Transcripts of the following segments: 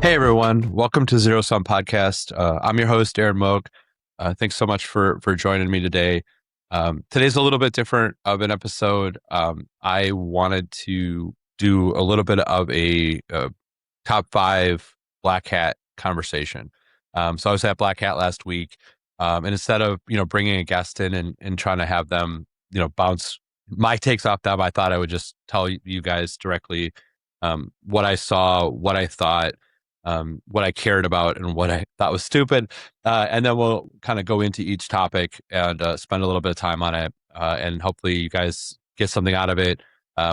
Hey everyone, welcome to ZeroSum podcast. I'm your host, Aaron Mog. Thanks so much for joining me today. Today's a little bit different of an episode. I wanted to do a little bit of a top five BlackHat conversation. So I was at BlackHat last week, and instead of bringing a guest in and trying to have them bounce my takes off them, I thought I would just tell you guys directly what I saw, what I thought, what I cared about, and what I thought was stupid. And then we'll kind of go into each topic and spend a little bit of time on it. And hopefully you guys get something out of it,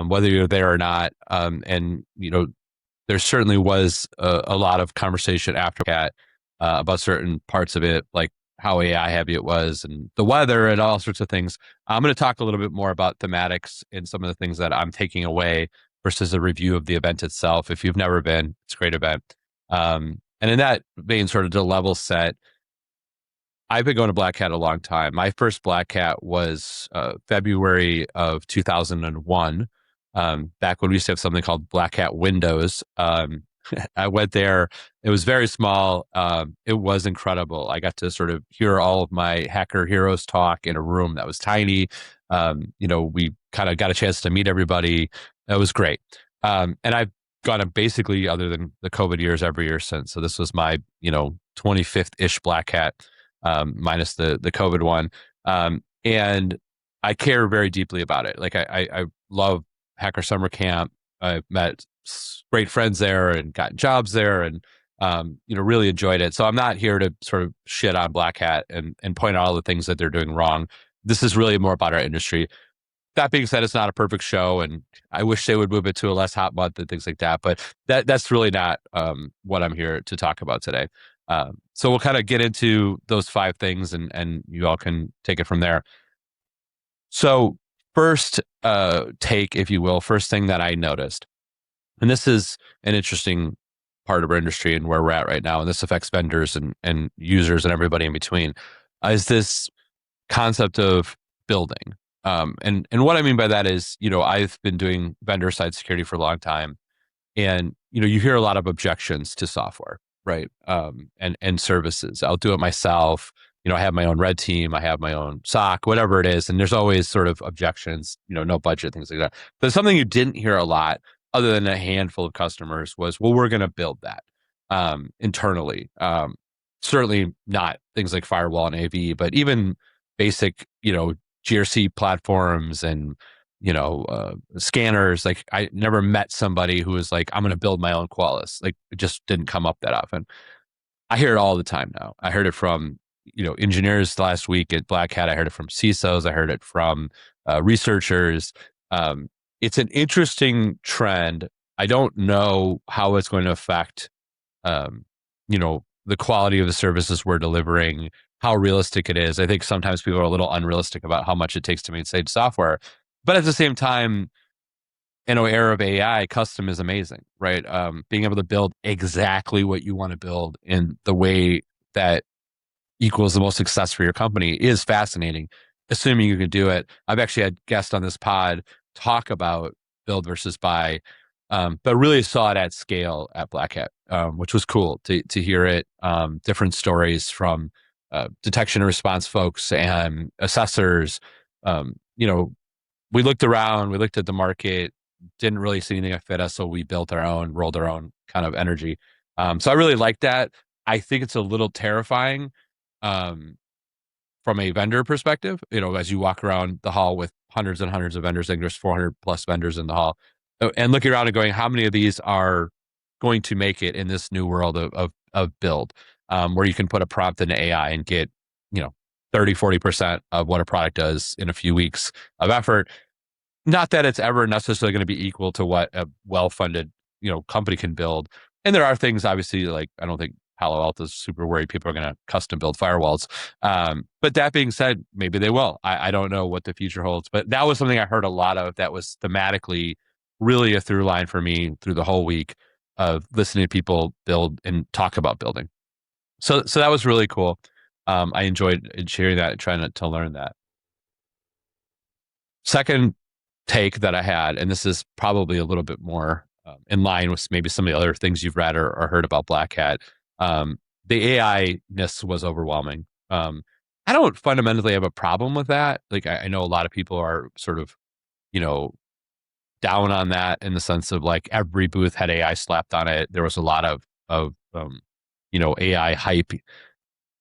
whether you're there or not. And there certainly was a lot of conversation after that about certain parts of it, like how AI heavy it was and the weather and all sorts of things. I'm going to talk a little bit more about thematics and some of the things that I'm taking away versus a review of the event itself. If you've never been, it's a great event. And in that vein, sort of to level set, I've been going to BlackHat a long time. My first BlackHat was February of 2001, back when we used to have something called BlackHat Windows. I went there. It was very small. It was incredible. I got to sort of hear all of my hacker heroes talk in a room that was tiny. We kind of got a chance to meet everybody. It was great. And I've gone to basically, other than the COVID years, every year since. So this was my 25th-ish BlackHat, minus the COVID one. And I care very deeply about it. Like I love Hacker Summer Camp. I've met great friends there and got jobs there, and really enjoyed it. So I'm not here to sort of shit on BlackHat and point out all the things that they're doing wrong. This is really more about our industry. That being said, it's not a perfect show, and I wish they would move it to a less hot month and things like that. But that's really not what I'm here to talk about today. So we'll kind of get into those five things, and you all can take it from there. So first take, if you will, first thing that I noticed, and this is an interesting part of our industry and where we're at right now, and this affects vendors and users and everybody in between, is this concept of building. And what I mean by that is, I've been doing vendor side security for a long time, and you hear a lot of objections to software, right? And services. I'll do it myself. I have my own red team. I have my own SOC, whatever it is, and there's always sort of objections. No budget, things like that. But something you didn't hear a lot, other than a handful of customers, was, well, we're going to build that internally. Certainly not things like firewall and AV, but even basic, GRC platforms and, scanners. Like I never met somebody who was like, I'm going to build my own Qualys. Like it just didn't come up that often. I hear it all the time now. I heard it from, engineers last week at BlackHat. I heard it from CISOs. I heard it from researchers. It's an interesting trend. I don't know how it's going to affect, the quality of the services we're delivering, how realistic it is. I think sometimes people are a little unrealistic about how much it takes to maintain software. But at the same time, in an era of AI, custom is amazing, right? Being able to build exactly what you want to build in the way that equals the most success for your company is fascinating, assuming you can do it. I've actually had guests on this pod talk about build versus buy, but really saw it at scale at BlackHat, which was cool to hear it. Different stories from detection and response folks and assessors. We looked around, we looked at the market, didn't really see anything that fit us, so we built our own, rolled our own kind of energy. So I really like that. I think it's a little terrifying from a vendor perspective. As you walk around the hall with hundreds and hundreds of vendors, I think there's 400 plus vendors in the hall, and looking around and going, how many of these are going to make it in this new world of build, where you can put a prompt into AI and get 30-40% of what a product does in a few weeks of effort. Not that it's ever necessarily going to be equal to what a well-funded company can build. And there are things, obviously, like I don't think Palo Alto is super worried people are going to custom build firewalls. But that being said, maybe they will. I don't know what the future holds, but that was something I heard a lot of that was thematically really a through line for me through the whole week of listening to people build and talk about building. So that was really cool. I enjoyed sharing that and trying to learn that. Second take that I had, and this is probably a little bit more in line with maybe some of the other things you've read or heard about BlackHat. Um, the AI-ness was overwhelming. I don't fundamentally have a problem with that. Like I know a lot of people are sort of, you know, down on that in the sense of like every booth had AI slapped on it. There was a lot of AI hype.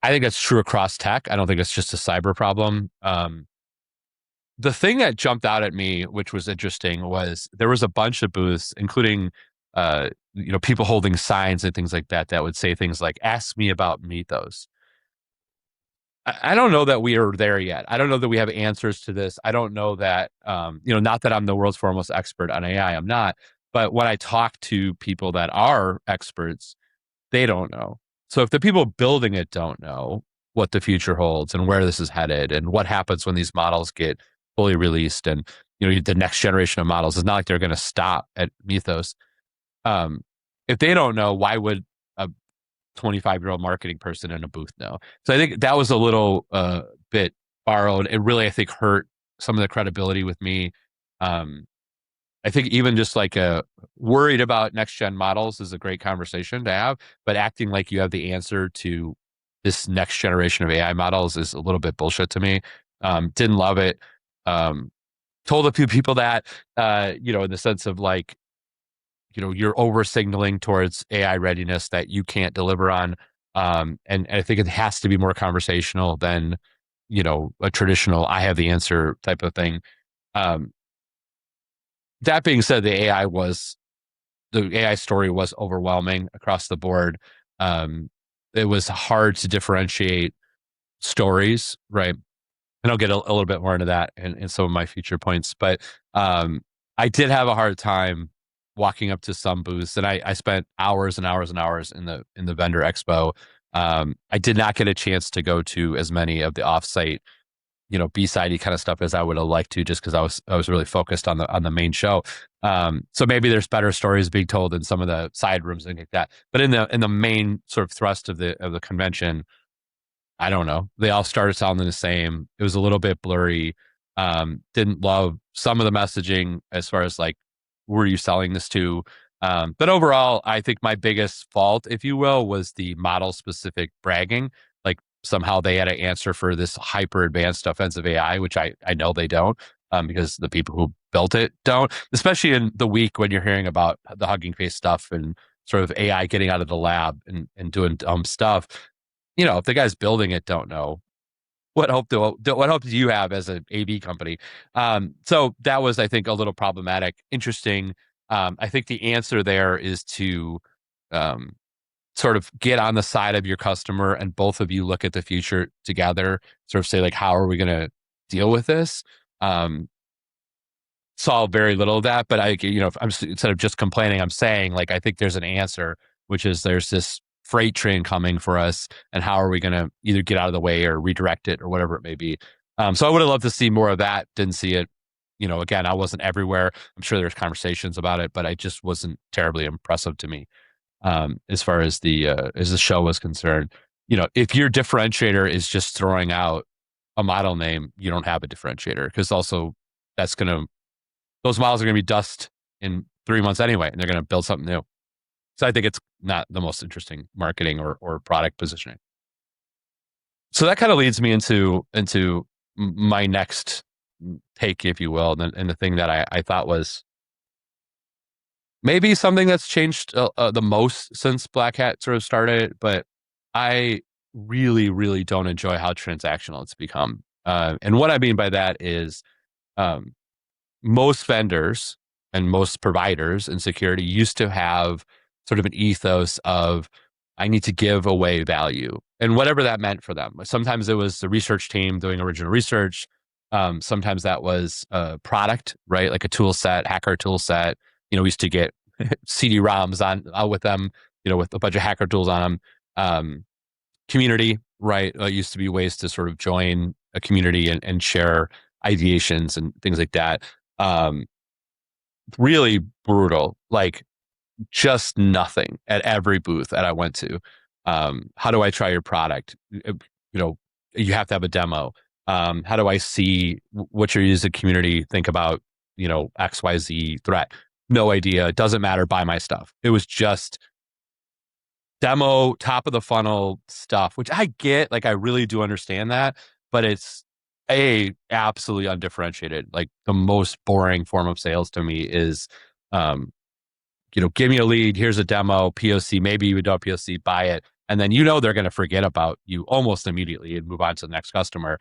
I think that's true across tech. I don't think it's just a cyber problem. The thing that jumped out at me, which was interesting, was there was a bunch of booths, including people holding signs and things like that that would say things like "Ask me about Mythos." I don't know that we are there yet. I don't know that we have answers to this. I don't know that not that I'm the world's foremost expert on AI. I'm not. But when I talk to people that are experts, they don't know. So if the people building it don't know what the future holds and where this is headed and what happens when these models get fully released and the next generation of models, it's not like they're going to stop at Mythos. Um, if they don't know, why would a 25-year-old marketing person in a booth know? So I think that was a little bit borrowed. It really, I think, hurt some of the credibility with me. I think even just like worried about next gen models is a great conversation to have, but acting like you have the answer to this next generation of AI models is a little bit bullshit to me. Didn't love it. Told a few people that, in the sense of like, you're over signaling towards AI readiness that you can't deliver on. And I think it has to be more conversational than, a traditional, I have the answer type of thing. Um, that being said, the AI story was overwhelming across the board. It was hard to differentiate stories, right? And I'll get a little bit more into that in some of my future points. But I did have a hard time walking up to some booths, and I spent hours and hours and hours in the vendor expo. I did not get a chance to go to as many of the offsite, B-sidey kind of stuff as I would have liked to, just because I was really focused on the main show. So maybe there's better stories being told in some of the side rooms and like that. But in the main sort of thrust of the convention, I don't know. They all started sounding the same. It was a little bit blurry. Didn't love some of the messaging as far as like, who are you selling this to? But overall, I think my biggest fault, if you will, was the model specific bragging. Like somehow they had an answer for this hyper advanced offensive AI, which I know they don't, because the people who built it don't, especially in the week when you're hearing about the Hugging Face stuff and sort of AI getting out of the lab and doing dumb stuff. If the guys building it don't know, what hope do you have as an AV company? So that was, I think, a little problematic. Interesting. I think the answer there is to sort of get on the side of your customer and both of you look at the future together, sort of say like, how are we going to deal with this? Saw very little of that, but instead of just complaining, I'm saying like, I think there's an answer, which is there's this freight train coming for us, and how are we going to either get out of the way or redirect it or whatever it may be. So I would have loved to see more of that. Didn't see it. Again, I wasn't everywhere. I'm sure there's conversations about it, but I just wasn't terribly impressive to me as far as the show was concerned. If your differentiator is just throwing out a model name, you don't have a differentiator, because also those models are going to be dust in 3 months anyway, and they're going to build something new. So I think it's not the most interesting marketing or product positioning. So that kind of leads me into my next take, if you will, and the thing that I thought was maybe something that's changed the most since BlackHat sort of started, but I really, really don't enjoy how transactional it's become. And what I mean by that is most vendors and most providers in security used to have sort of an ethos of, I need to give away value, and whatever that meant for them. Sometimes it was the research team doing original research. Sometimes that was a product, right? Like a tool set, hacker tool set. We used to get CD-ROMs on with them, with a bunch of hacker tools on them. Community, right? Used to be ways to sort of join a community and share ideations and things like that. Really brutal, like just nothing at every booth that I went to. How do I try your product? You have to have a demo. How do I see what your user community think about, XYZ threat? no idea, doesn't matter, buy my stuff. It was just demo, top of the funnel stuff, which I get, like I really do understand that, but it's absolutely undifferentiated. Like the most boring form of sales to me is, um, give me a lead, here's a demo, POC, maybe you would do a POC, buy it. And then they're going to forget about you almost immediately and move on to the next customer.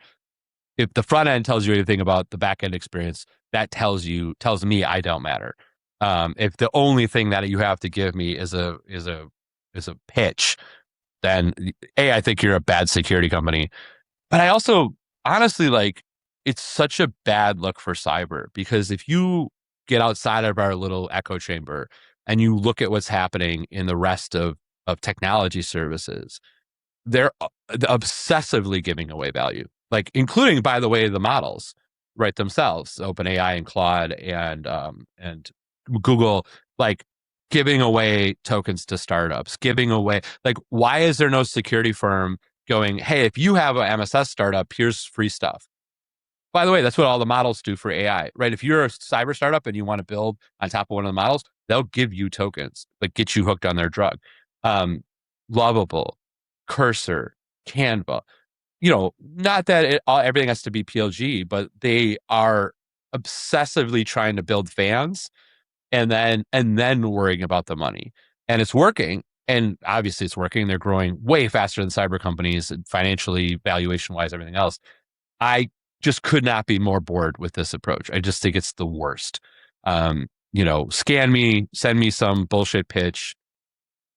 If the front end tells you anything about the back end experience, that tells me I don't matter. If the only thing that you have to give me is a pitch, then I think you're a bad security company. But I also honestly like it's such a bad look for cyber, because if you get outside of our little echo chamber and you look at what's happening in the rest of technology services, they're obsessively giving away value, like including, by the way, the models, right, themselves, OpenAI and Claude and Google, like giving away tokens to startups, giving away, like, why is there no security firm going, hey, if you have an MSS startup, here's free stuff? By the way, that's what all the models do for AI, right? If you're a cyber startup and you want to build on top of one of the models, they'll give you tokens, like get you hooked on their drug. Um, Lovable, Cursor, Canva, not that everything has to be PLG, but they are obsessively trying to build fans and then worrying about the money. And it's working. And obviously it's working. They're growing way faster than cyber companies, financially, valuation wise, everything else. I just could not be more bored with this approach. I just think it's the worst. Scan me, send me some bullshit pitch.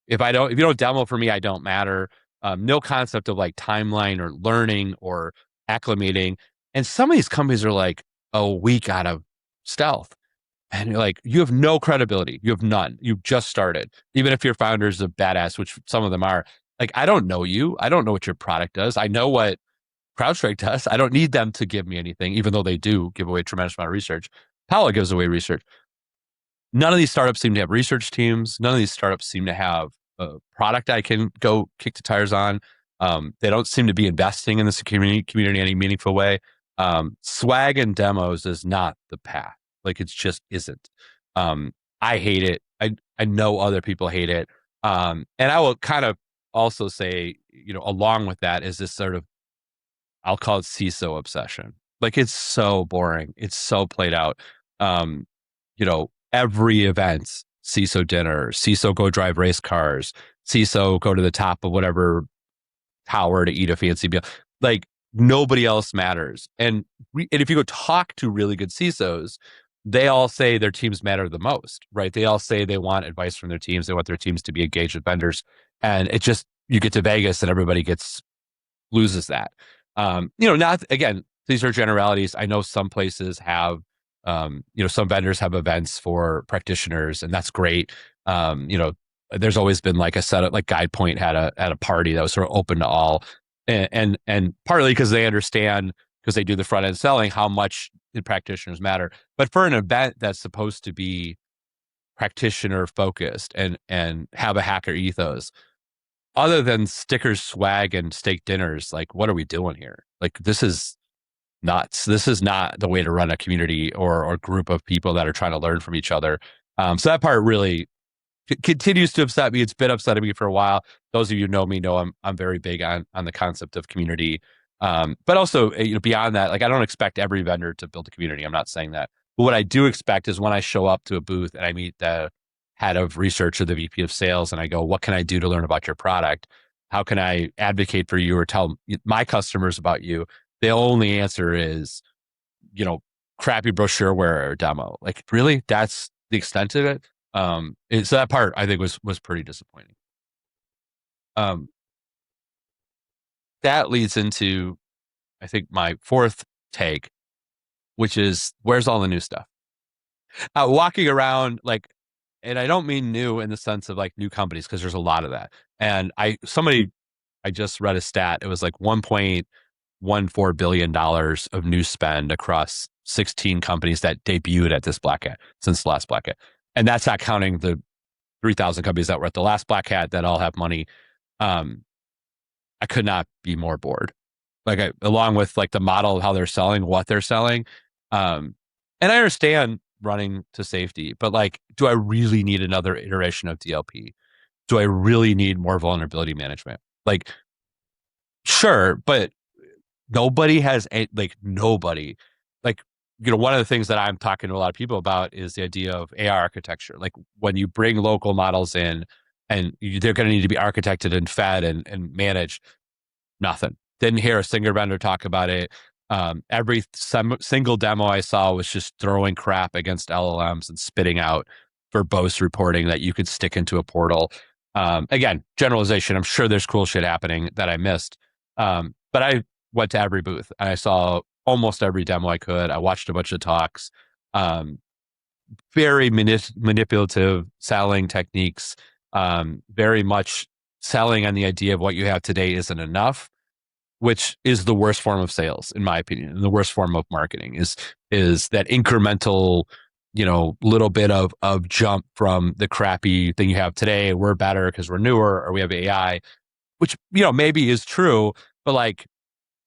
If you don't demo for me, I don't matter. No concept of like timeline or learning or acclimating. And some of these companies are like a week out of stealth. And you're like, you have no credibility. You have none. You've just started. Even if your founder's a badass, which some of them are, like, I don't know you. I don't know what your product does. I know what CrowdStrike does. I don't need them to give me anything, even though they do give away a tremendous amount of research. Palo gives away research. None of these startups seem to have research teams. None of these startups seem to have a product I can go kick the tires on. They don't seem to be investing in the security community in any meaningful way. Swag and demos is not the path. Like, it just isn't. I hate it. I know other people hate it. And I will kind of also say, along with that is this sort of, I'll call it CISO obsession. Like, it's so boring. It's so played out. Every event, CISO dinner, CISO go drive race cars, CISO go to the top of whatever tower to eat a fancy meal. Like, nobody else matters. And if you go talk to really good CISOs, they all say their teams matter the most, right? They all say they want advice from their teams. They want their teams to be engaged with vendors. And it just, you get to Vegas and everybody loses that. Not, again, these are generalities. I know some places have, some vendors have events for practitioners, and that's great. There's always been like a setup, like GuidePoint had a party that was sort of open to all, and partly because they understand, because they do the front end selling, how much the practitioners matter. But for an event that's supposed to be practitioner focused and have a hacker ethos, other than stickers, swag, and steak dinners, like, what are we doing here? Like, this is nuts. This is not the way to run a community or group of people that are trying to learn from each other. So that part really continues to upset me. It's been upsetting me for a while. Those of you who know me know I'm very big on the concept of community. But also, beyond that, like, I don't expect every vendor to build a community. I'm not saying that. But what I do expect is when I show up to a booth and I meet the head of research or the VP of sales and I go, what can I do to learn about your product? How can I advocate for you or tell my customers about you? The only answer is, crappy brochureware or demo. Like, really? That's the extent of it? So that part I think was pretty disappointing. That leads into, I think, my fourth take, which is, where's all the new stuff? Walking around, like, and I don't mean new in the sense of like new companies, because there's a lot of that. And I just read a stat. It was like $1.14 billion of new spend across 16 companies that debuted at this BlackHat since the last BlackHat. And that's not counting the 3,000 companies that were at the last BlackHat that all have money. I could not be more bored. Like, along with like the model of how they're selling, what they're selling. And I understand running to safety, but like, do I really need another iteration of DLP? Do I really need more vulnerability management? Like, sure, but nobody has like nobody like one of the things that I'm talking to a lot of people about is the idea of AI architecture. Like when you bring local models in and they're going to need to be architected and fed and managed. Nothing. Didn't hear a single vendor talk about it. Every single demo I saw was just throwing crap against LLMs and spitting out verbose reporting that you could stick into a portal. Again, generalization. I'm sure there's cool shit happening that I missed. But I went to every booth and I saw almost every demo I could. I watched a bunch of talks. Um, very manipulative selling techniques. Very much selling on the idea of what you have today isn't enough, which is the worst form of sales, in my opinion. And the worst form of marketing is that incremental, little bit of jump from the crappy thing you have today. We're better because we're newer or we have AI, which, maybe is true, but like,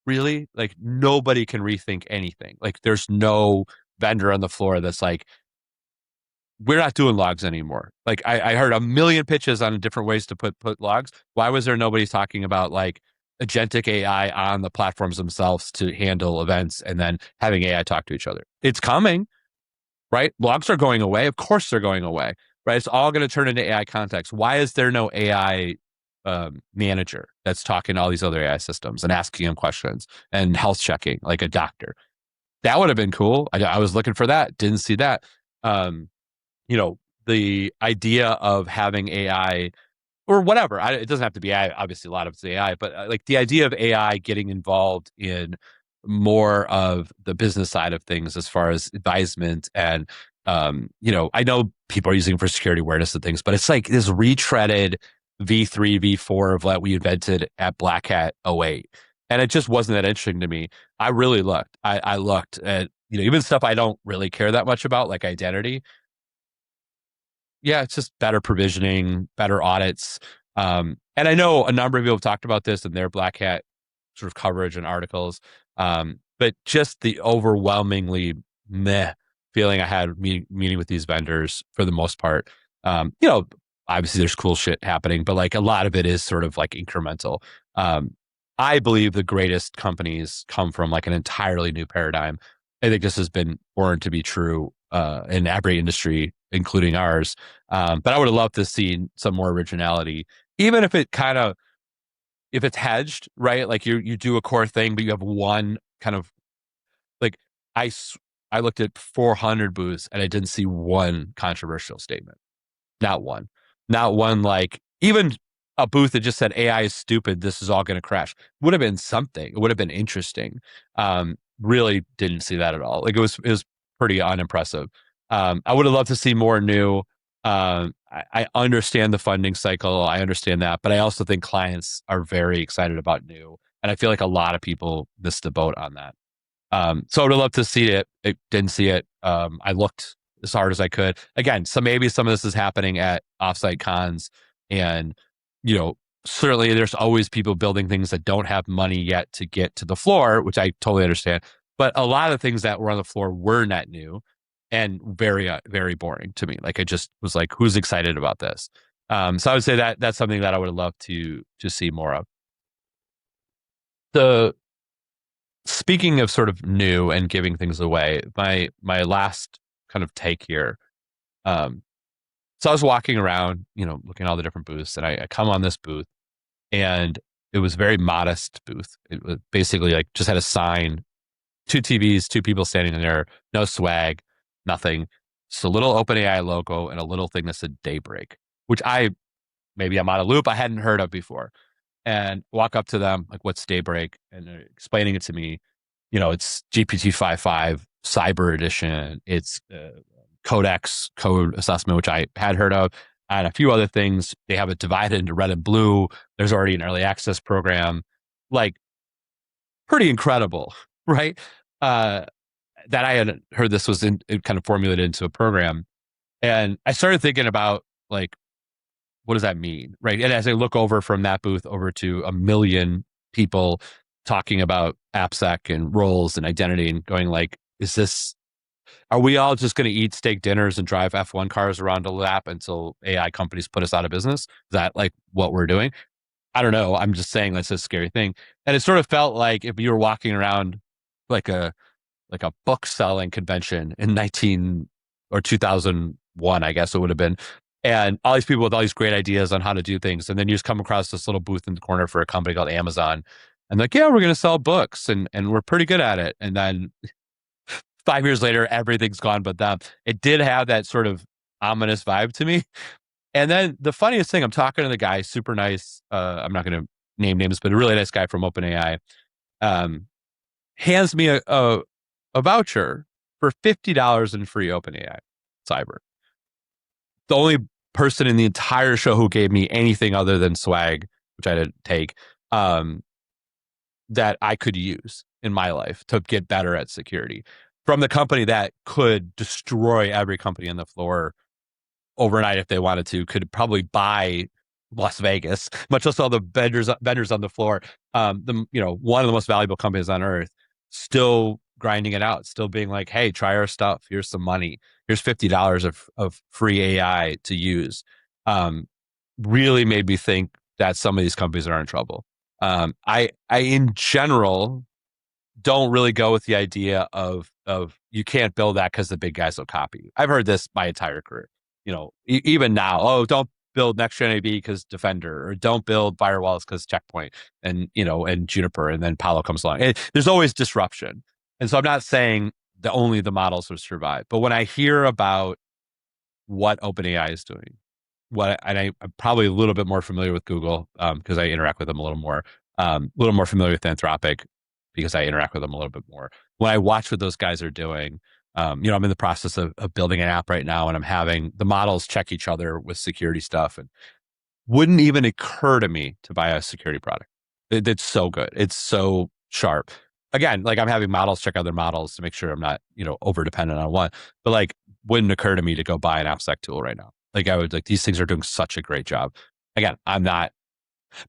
really, like nobody can rethink anything. Like there's no vendor on the floor that's like, we're not doing logs anymore. Like I heard a million pitches on different ways to put logs. Why was there nobody talking about like agentic AI on the platforms themselves to handle events and then having AI talk to each other? It's coming, right? Logs are going away. Of course they're going away, right? It's all going to turn into AI context. Why is there no AI manager that's talking to all these other AI systems and asking them questions and health checking like a doctor? That would have been cool. I was looking for that. Didn't see that. Um, the idea of having AI or whatever, it doesn't have to be AI, obviously a lot of it's AI, but like the idea of AI getting involved in more of the business side of things as far as advisement and, I know people are using it for security awareness and things, but it's like this retreaded V3, V4 of what we invented at BlackHat '08. And it just wasn't that interesting to me. I really looked. I looked at, even stuff I don't really care that much about, like identity. Yeah, it's just better provisioning, better audits. And I know a number of people have talked about this in their Black Hat sort of coverage and articles. But just the overwhelmingly meh feeling I had meeting with these vendors for the most part. Obviously there's cool shit happening, but like a lot of it is sort of like incremental. Um, I believe the greatest companies come from like an entirely new paradigm. I think this has been born to be true in every industry, including ours. But I would have loved to see some more originality, even if it kind of if it's hedged, right? Like you do a core thing, but you have one kind of like I I looked at 400 booths and I didn't see one controversial statement. Not one. Not one like even a booth that just said AI is stupid, this is all going to crash. Would have been something. It would have been interesting. Really didn't see that at all. Like it was pretty unimpressive. I would have loved to see more new. I understand the funding cycle. I understand that, but I also think clients are very excited about new. And I feel like a lot of people missed the boat on that. So I would have loved to see it. It didn't see it. I looked as hard as I could. Again, so maybe some of this is happening at offsite cons, and you know, certainly there's always people building things that don't have money yet to get to the floor, which I totally understand. But a lot of things that were on the floor were net new and very, very boring to me. Like I just was like, who's excited about this? So I would say that that's something that I would have loved to see more of. The Speaking of sort of new and giving things away, my last kind of take here. Um, so I was walking around, looking at all the different booths, and I come on this booth, and it was a very modest booth. It was basically like just had a sign, two TVs, two people standing in there, no swag, nothing. Just a little OpenAI logo and a little thing that said Daybreak, which maybe I'm out of loop. I hadn't heard of before, and walk up to them like, "What's Daybreak?" And they're explaining it to me. It's GPT-5.5 Cyber Edition. It's Codex code assessment, which I had heard of, and a few other things. They have it divided into red and blue. There's already an early access program, like pretty incredible, right? That I had heard this was it kind of formulated into a program, and I started thinking about like, what does that mean, right? And as I look over from that booth over to a million people talking about AppSec and roles and identity and going like, is this Are we all just going to eat steak dinners and drive F1 cars around a lap until AI companies put us out of business? Is that like what we're doing? I don't know. I'm just saying that's a scary thing. And it sort of felt like if you were walking around like a book selling convention in 19 or 2001, I guess it would have been. And all these people with all these great ideas on how to do things. And then you just come across this little booth in the corner for a company called Amazon. And like, yeah, we're going to sell books and we're pretty good at it. And then 5 years later, everything's gone but them. It did have that sort of ominous vibe to me. And then the funniest thing, I'm talking to the guy, super nice. I'm not going to name names, but a really nice guy from OpenAI. Um, Hands me a voucher for $50 in free OpenAI cyber. The only person in the entire show who gave me anything other than swag, which I didn't take, that I could use in my life to get better at security from the company that could destroy every company on the floor overnight if they wanted to, could probably buy Las Vegas, much less all the vendors on the floor. One of the most valuable companies on earth, still grinding it out, still being like, hey, try our stuff. Here's some money. Here's $50 of free AI to use. Really made me think that some of these companies are in trouble. I in general don't really go with the idea of you can't build that because the big guys will copy you. I've heard this my entire career. Even now, oh, don't build next gen AB because Defender, or don't build firewalls because Checkpoint, and Juniper, and then Palo comes along. And there's always disruption. And so I'm not saying that only the models will survive, but when I hear about what OpenAI is doing, I'm probably a little bit more familiar with Google because I interact with them a little more familiar with Anthropic because I interact with them a little bit more. When I watch what those guys are doing, I'm in the process of building an app right now, and I'm having the models check each other with security stuff, and wouldn't even occur to me to buy a security product. It's so good. It's so sharp. Again, like I'm having models check other models to make sure I'm not, over dependent on one, but like wouldn't occur to me to go buy an AppSec tool right now. Like I would like, these things are doing such a great job. Again, I'm not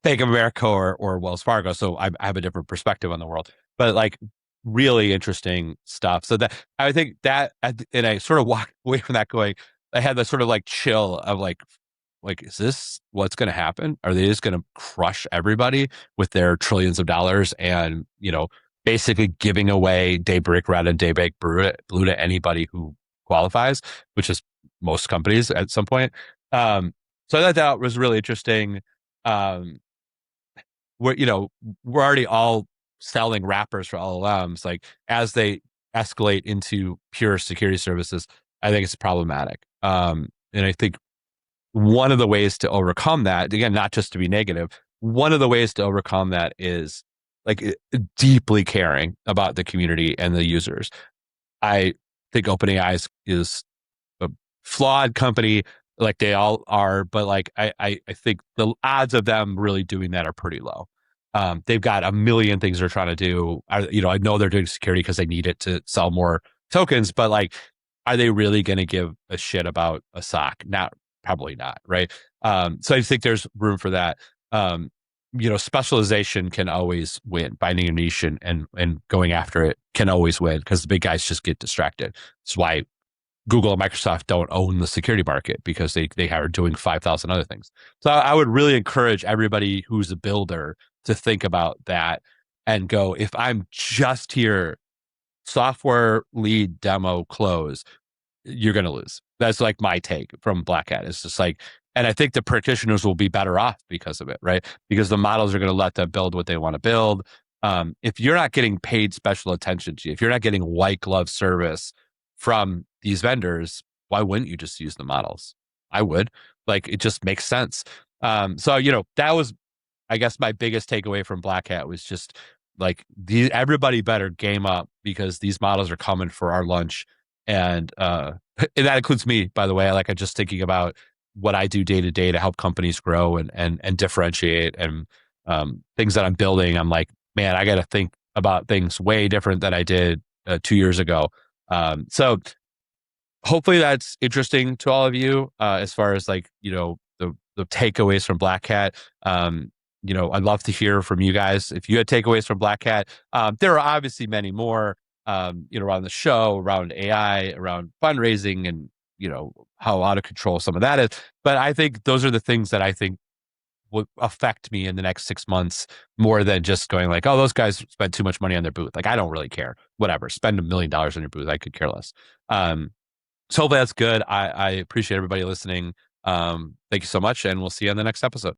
Bank of America or Wells Fargo, so I have a different perspective on the world, but like really interesting stuff. So that I think that, and I sort of walked away from that going, I had the sort of like chill of like, is this what's going to happen? Are they just going to crush everybody with their trillions of dollars and, basically giving away Daybreak Red and Daybreak Blue to anybody who qualifies, which is most companies at some point. So I thought that was really interesting. Um, we're already all selling wrappers for LLMs. Like as they escalate into pure security services, I think it's problematic. And I think one of the ways to overcome that, again, not just to be negative, one of the ways to overcome that is like deeply caring about the community and the users. I think OpenAI is a flawed company, like they all are, but like I think the odds of them really doing that are pretty low. They've got a million things they're trying to do. I know they're doing security because they need it to sell more tokens, but like, are they really going to give a shit about a SOC? Not, probably not, right? So I just think there's room for that. Specialization can always win. Finding a niche and going after it can always win because the big guys just get distracted. That's why Google and Microsoft don't own the security market, because they are doing 5,000 other things. So I would really encourage everybody who's a builder to think about that and go, if I'm just here, software lead demo close, you're going to lose. That's like my take from BlackHat. It's just like, and I think the practitioners will be better off because of it, right? Because the models are going to let them build what they want to build. If you're not getting paid special attention to you, if you're not getting white glove service from these vendors, why wouldn't you just use the models? I would. Like, it just makes sense. So, that was, I guess, my biggest takeaway from BlackHat was just like, everybody better game up because these models are coming for our lunch. And that includes me, by the way. I'm just thinking about what I do day to day to help companies grow and differentiate, and things that I'm building. I'm like, man, I got to think about things way different than I did 2 years ago. So hopefully that's interesting to all of you as far as like, the takeaways from BlackHat. I'd love to hear from you guys if you had takeaways from BlackHat. There are obviously many more. around the show, around AI, around fundraising, and how out of control some of that is. But I think those are the things that I think would affect me in the next 6 months more than just going like, oh, those guys spent too much money on their booth. Like, I don't really care. Whatever, spend $1 million on your booth. I could care less. So hopefully that's good. I appreciate everybody listening. Thank you so much, and we'll see you on the next episode.